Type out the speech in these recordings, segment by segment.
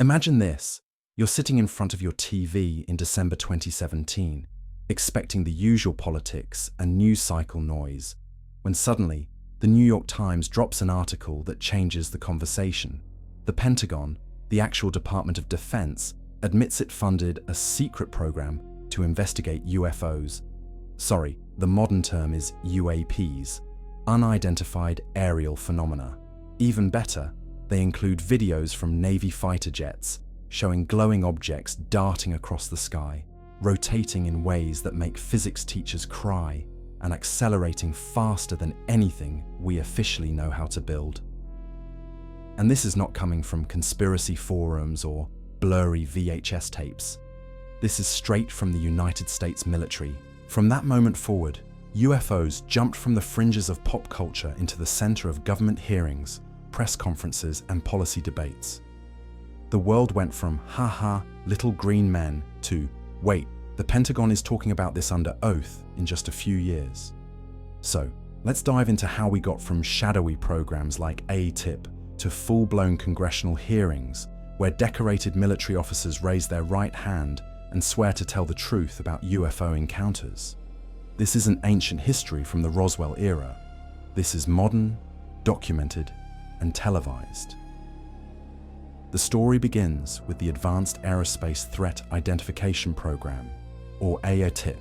Imagine this. You're sitting in front of your TV in December 2017, expecting the usual politics and news cycle noise, when suddenly, the New York Times drops an article that changes the conversation. The Pentagon, the actual Department of Defense, admits it funded a secret program to investigate UFOs. Sorry, the modern term is UAPs, unidentified aerial phenomena. Even better, they include videos from Navy fighter jets showing glowing objects darting across the sky, rotating in ways that make physics teachers cry, and accelerating faster than anything we officially know how to build. And this is not coming from conspiracy forums or blurry VHS tapes. This is straight from the United States military. From that moment forward, UFOs jumped from the fringes of pop culture into the center of government hearings, press conferences, and policy debates. The world went from, haha, little green men, to, wait, the Pentagon is talking about this under oath in just a few years. So, let's dive into how we got from shadowy programs like AATIP to full-blown congressional hearings, where decorated military officers raise their right hand and swear to tell the truth about UFO encounters. This isn't ancient history from the Roswell era. This is modern, documented, and televised. The story begins with the Advanced Aerospace Threat Identification Program, or AATIP,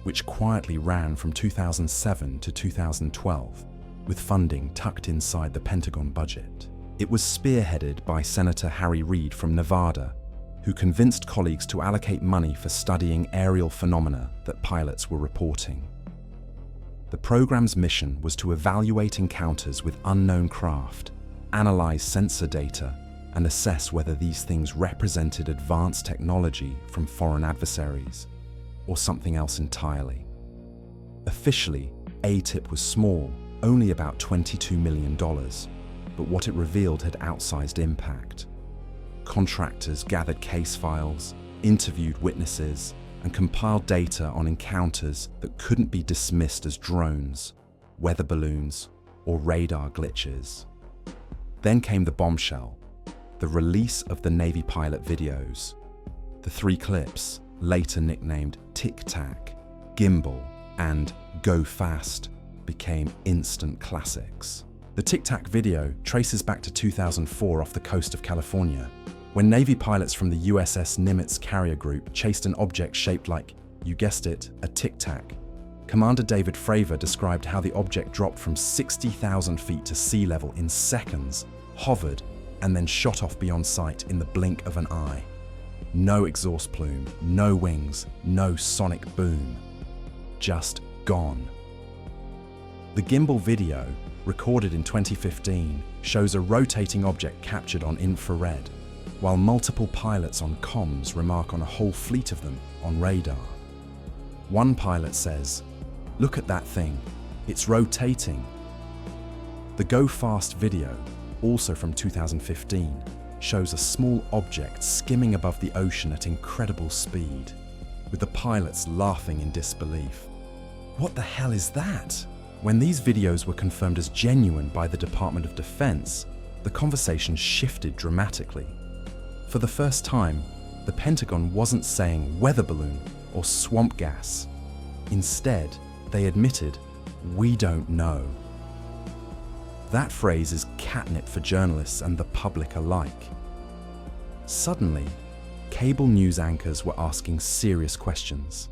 which quietly ran from 2007 to 2012, with funding tucked inside the Pentagon budget. It was spearheaded by Senator Harry Reid from Nevada, who convinced colleagues to allocate money for studying aerial phenomena that pilots were reporting. The program's mission was to evaluate encounters with unknown craft, analyze sensor data, and assess whether these things represented advanced technology from foreign adversaries, or something else entirely. Officially, AATIP was small, only about $22 million, but what it revealed had outsized impact. Contractors gathered case files, interviewed witnesses, and compiled data on encounters that couldn't be dismissed as drones, weather balloons, or radar glitches. Then came the bombshell, the release of the Navy pilot videos. The 3 clips, later nicknamed Tic Tac, Gimbal, and Go Fast, became instant classics. The Tic Tac video traces back to 2004 off the coast of California, when Navy pilots from the USS Nimitz carrier group chased an object shaped like, you guessed it, a Tic Tac. Commander David Fravor described how the object dropped from 60,000 feet to sea level in seconds, hovered, and then shot off beyond sight in the blink of an eye. No exhaust plume, no wings, no sonic boom. Just gone. The gimbal video, recorded in 2015, shows a rotating object captured on infrared, while multiple pilots on comms remark on a whole fleet of them on radar. One pilot says, "Look at that thing, it's rotating." The Go Fast video, also from 2015, shows a small object skimming above the ocean at incredible speed, with the pilots laughing in disbelief. What the hell is that? When these videos were confirmed as genuine by the Department of Defense, the conversation shifted dramatically. For the first time, the Pentagon wasn't saying weather balloon or swamp gas. Instead, they admitted, "We don't know." That phrase is catnip for journalists and the public alike. Suddenly, cable news anchors were asking serious questions,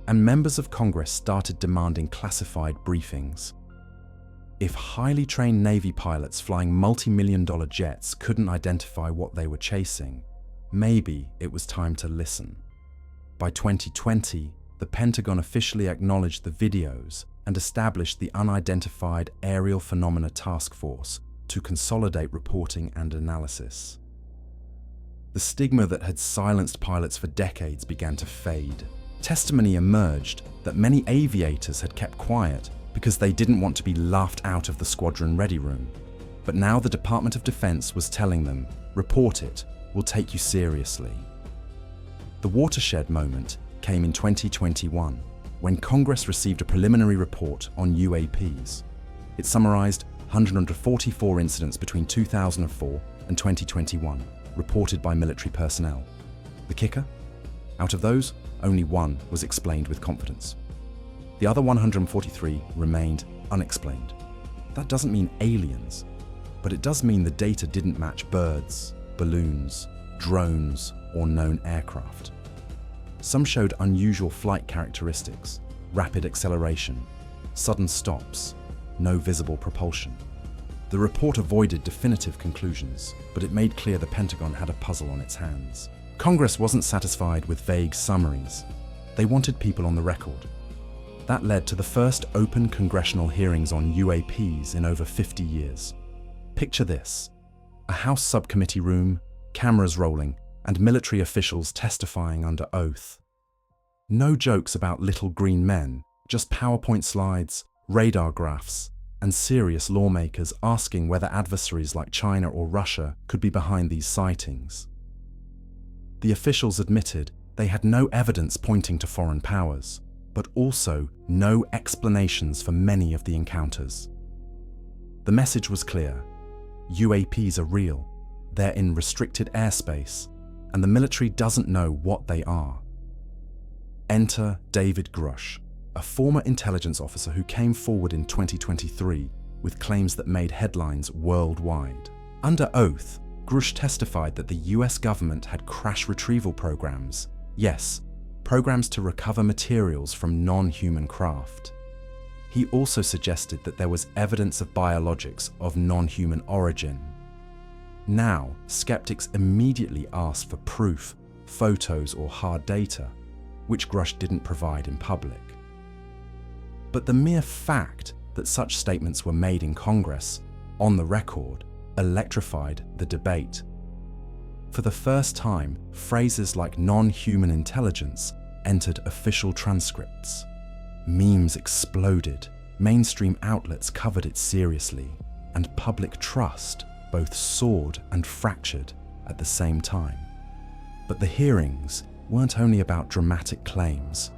and members of Congress started demanding classified briefings. If highly trained Navy pilots flying multi-million-dollar jets couldn't identify what they were chasing, maybe it was time to listen. By 2020, the Pentagon officially acknowledged the videos and established the Unidentified Aerial Phenomena Task Force to consolidate reporting and analysis. The stigma that had silenced pilots for decades began to fade. Testimony emerged that many aviators had kept quiet because they didn't want to be laughed out of the squadron ready room. But now the Department of Defense was telling them, "Report it, we'll take you seriously." The watershed moment came in 2021, when Congress received a preliminary report on UAPs. It summarized 144 incidents between 2004 and 2021, reported by military personnel. The kicker? Out of those, only one was explained with confidence. The other 143 remained unexplained. That doesn't mean aliens, but it does mean the data didn't match birds, balloons, drones, or known aircraft. Some showed unusual flight characteristics, rapid acceleration, sudden stops, no visible propulsion. The report avoided definitive conclusions, but it made clear the Pentagon had a puzzle on its hands. Congress wasn't satisfied with vague summaries. They wanted people on the record. That led to the first open congressional hearings on UAPs in over 50 years. Picture this: a House subcommittee room, cameras rolling, and military officials testifying under oath. No jokes about little green men, just PowerPoint slides, radar graphs, and serious lawmakers asking whether adversaries like China or Russia could be behind these sightings. The officials admitted they had no evidence pointing to foreign powers, but also no explanations for many of the encounters. The message was clear: UAPs are real, they're in restricted airspace, and the military doesn't know what they are. Enter David Grush, a former intelligence officer who came forward in 2023 with claims that made headlines worldwide. Under oath, Grush testified that the US government had crash retrieval programs. Yes, programs to recover materials from non-human craft. He also suggested that there was evidence of biologics of non-human origin. Now, skeptics immediately asked for proof, photos, or hard data, which Grush didn't provide in public. But the mere fact that such statements were made in Congress, on the record, electrified the debate. For the first time, phrases like non-human intelligence entered official transcripts. Memes exploded, mainstream outlets covered it seriously, and public trust both soared and fractured at the same time. But the hearings weren't only about dramatic claims.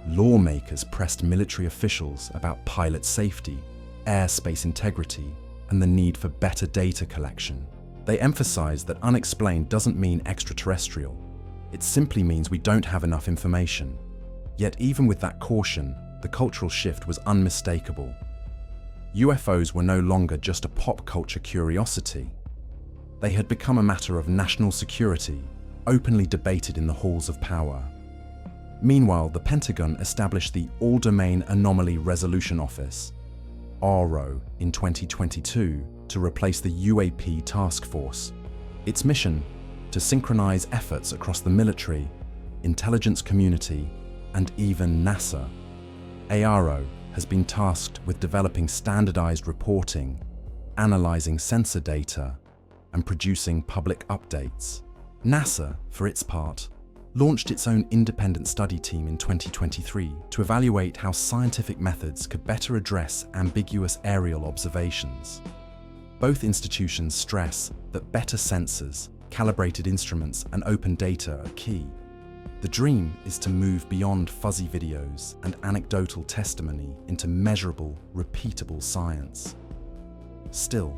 Lawmakers pressed military officials about pilot safety, airspace integrity, and the need for better data collection. They emphasized that unexplained doesn't mean extraterrestrial. It simply means we don't have enough information. Yet even with that caution, the cultural shift was unmistakable. UFOs were no longer just a pop culture curiosity. They had become a matter of national security, openly debated in the halls of power. Meanwhile, the Pentagon established the All-Domain Anomaly Resolution Office, ARO, in 2022 to replace the UAP task force. Its mission: to synchronize efforts across the military, intelligence community, and even NASA. ARO has been tasked with developing standardized reporting, analyzing sensor data, and producing public updates. NASA, for its part, launched its own independent study team in 2023 to evaluate how scientific methods could better address ambiguous aerial observations. Both institutions stress that better sensors, calibrated instruments, and open data are key. The dream is to move beyond fuzzy videos and anecdotal testimony into measurable, repeatable science. Still,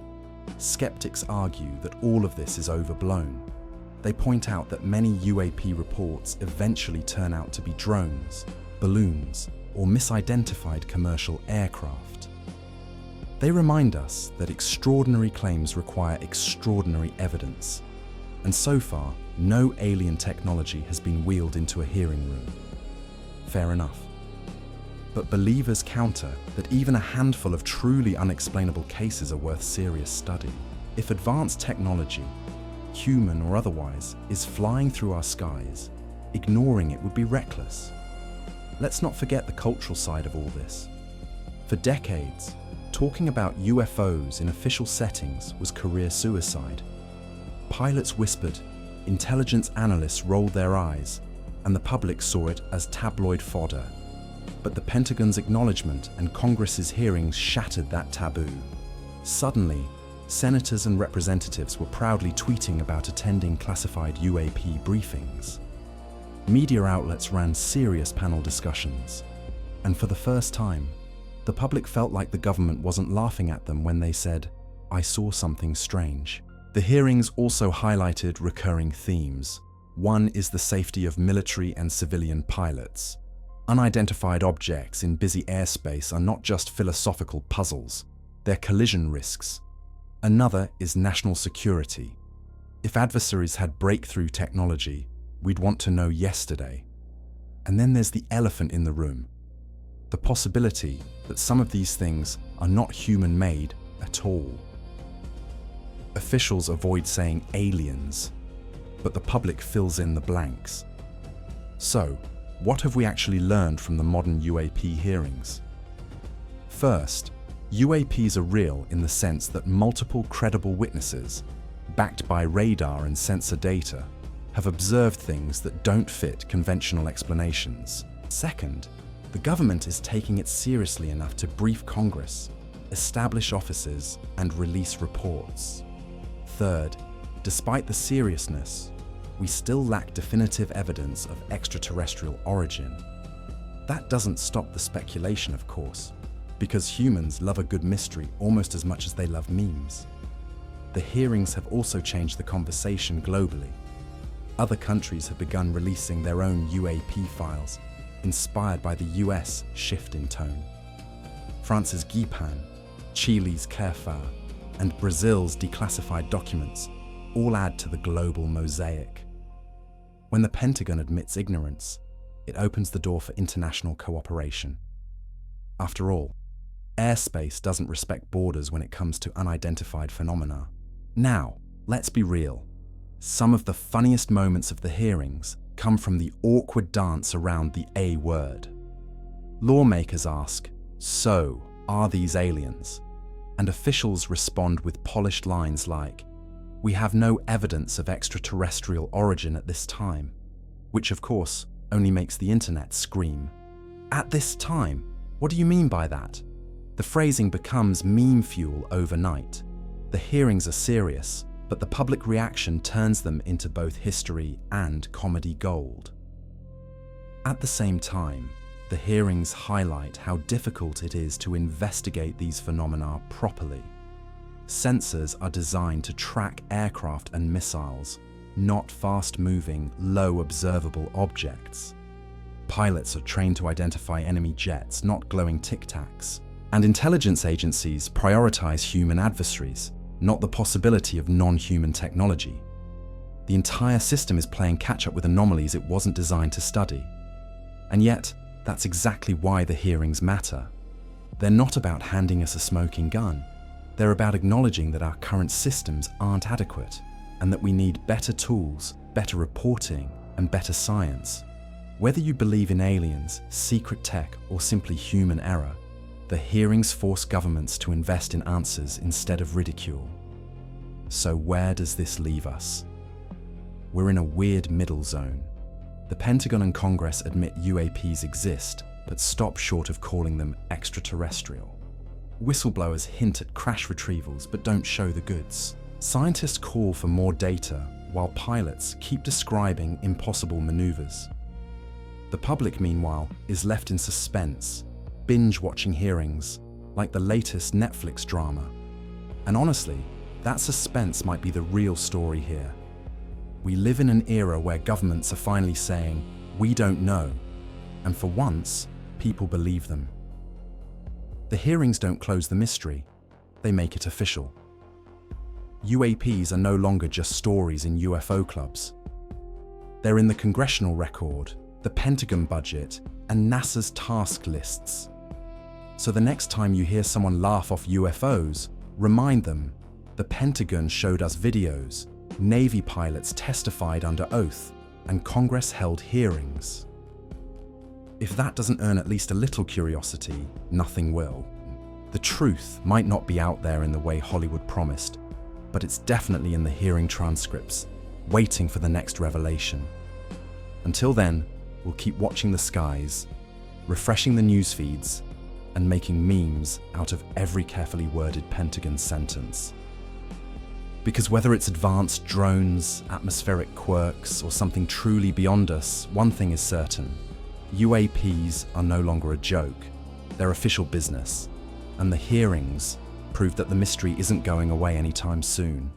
skeptics argue that all of this is overblown. They point out that many UAP reports eventually turn out to be drones, balloons, or misidentified commercial aircraft. They remind us that extraordinary claims require extraordinary evidence, and so far, no alien technology has been wheeled into a hearing room. Fair enough. But believers counter that even a handful of truly unexplainable cases are worth serious study. If advanced technology, human or otherwise, is flying through our skies, ignoring it would be reckless. Let's not forget the cultural side of all this. For decades, talking about UFOs in official settings was career suicide. Pilots whispered, intelligence analysts rolled their eyes, and the public saw it as tabloid fodder. But the Pentagon's acknowledgement and Congress's hearings shattered that taboo. Suddenly, senators and representatives were proudly tweeting about attending classified UAP briefings. Media outlets ran serious panel discussions, and for the first time, the public felt like the government wasn't laughing at them when they said, "I saw something strange." The hearings also highlighted recurring themes. One is the safety of military and civilian pilots. Unidentified objects in busy airspace are not just philosophical puzzles, they're collision risks. Another is national security. If adversaries had breakthrough technology, we'd want to know yesterday. And then there's the elephant in the room. The possibility that some of these things are not human-made at all. Officials avoid saying aliens, but the public fills in the blanks. So, what have we actually learned from the modern UAP hearings? First, UAPs are real in the sense that multiple credible witnesses, backed by radar and sensor data, have observed things that don't fit conventional explanations. Second, the government is taking it seriously enough to brief Congress, establish offices, and release reports. Third, despite the seriousness, we still lack definitive evidence of extraterrestrial origin. That doesn't stop the speculation, of course, because humans love a good mystery almost as much as they love memes. The hearings have also changed the conversation globally. Other countries have begun releasing their own UAP files, inspired by the US shift in tone. France's GIPAN, Chile's CAREFA, and Brazil's declassified documents all add to the global mosaic. When the Pentagon admits ignorance, it opens the door for international cooperation. After all, airspace doesn't respect borders when it comes to unidentified phenomena. Now, let's be real. Some of the funniest moments of the hearings come from the awkward dance around the A word. Lawmakers ask, "So, are these aliens?" And officials respond with polished lines like, "We have no evidence of extraterrestrial origin at this time," which of course only makes the internet scream. At this time? What do you mean by that? The phrasing becomes meme fuel overnight. The hearings are serious, but the public reaction turns them into both history and comedy gold. At the same time, the hearings highlight how difficult it is to investigate these phenomena properly. Sensors are designed to track aircraft and missiles, not fast-moving, low-observable objects. Pilots are trained to identify enemy jets, not glowing Tic Tacs. And intelligence agencies prioritize human adversaries, not the possibility of non-human technology. The entire system is playing catch-up with anomalies it wasn't designed to study. And yet, that's exactly why the hearings matter. They're not about handing us a smoking gun. They're about acknowledging that our current systems aren't adequate, and that we need better tools, better reporting, and better science. Whether you believe in aliens, secret tech, or simply human error, the hearings force governments to invest in answers instead of ridicule. So where does this leave us? We're in a weird middle zone. The Pentagon and Congress admit UAPs exist, but stop short of calling them extraterrestrial. Whistleblowers hint at crash retrievals but don't show the goods. Scientists call for more data, while pilots keep describing impossible maneuvers. The public, meanwhile, is left in suspense, binge-watching hearings, like the latest Netflix drama. And honestly, that suspense might be the real story here. We live in an era where governments are finally saying, "We don't know," and for once, people believe them. The hearings don't close the mystery, they make it official. UAPs are no longer just stories in UFO clubs. They're in the congressional record, the Pentagon budget, and NASA's task lists. So the next time you hear someone laugh off UFOs, remind them, the Pentagon showed us videos, Navy pilots testified under oath, and Congress held hearings. If that doesn't earn at least a little curiosity, nothing will. The truth might not be out there in the way Hollywood promised, but it's definitely in the hearing transcripts, waiting for the next revelation. Until then, we'll keep watching the skies, refreshing the news feeds, and making memes out of every carefully worded Pentagon sentence. Because whether it's advanced drones, atmospheric quirks, or something truly beyond us, one thing is certain: UAPs are no longer a joke. They're official business, and the hearings prove that the mystery isn't going away anytime soon.